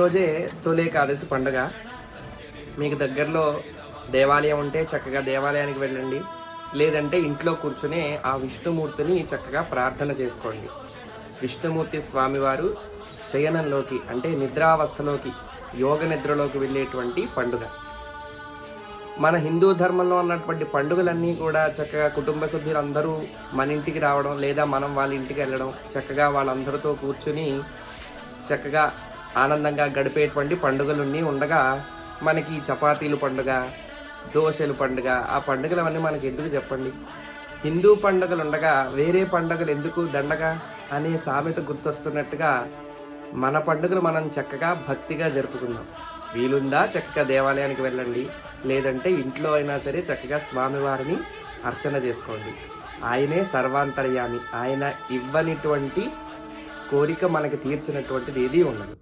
రోజే తొలి ఏకాదశి పండుగ. మీకు దగ్గరలో దేవాలయం ఉంటే చక్కగా దేవాలయానికి వెళ్ళండి. లేదంటే ఇంట్లో కూర్చునే ఆ విష్ణుమూర్తిని చక్కగా ప్రార్థన చేసుకోండి. విష్ణుమూర్తి స్వామివారు శయనంలోకి అంటే నిద్రావస్థలోకి, యోగ నిద్రలోకి వెళ్ళేటువంటి పండుగ. మన హిందూ ధర్మంలో ఉన్నటువంటి పండుగలన్నీ కూడా చక్కగా కుటుంబ సభ్యులందరూ మన ఇంటికి రావడం, లేదా మనం వాళ్ళ ఇంటికి వెళ్ళడం, చక్కగా వాళ్ళందరితో కూర్చుని చక్కగా ఆనందంగా గడిపేటువంటి పండుగలన్నీ ఉండగా, మనకి చపాతీలు పండుగ, దోశలు పండుగ, ఆ పండుగలవన్నీ మనకి ఎందుకు చెప్పండి? హిందూ పండుగలు ఉండగా వేరే పండుగలు ఎందుకు దండగా అనే సామెత గుర్తొస్తున్నట్టుగా మన పండుగలు మనం చక్కగా భక్తిగా జరుపుకుందాం. వీలుందా చక్కగా దేవాలయానికి వెళ్ళండి, లేదంటే ఇంట్లో అయినా సరే చక్కగా స్వామివారిని అర్చన చేసుకోండి. ఆయనే సర్వాంతర్యామి. ఆయన ఇవ్వనిటువంటి కోరిక మనకి తీర్చినటువంటిది ఏదీ ఉండదు.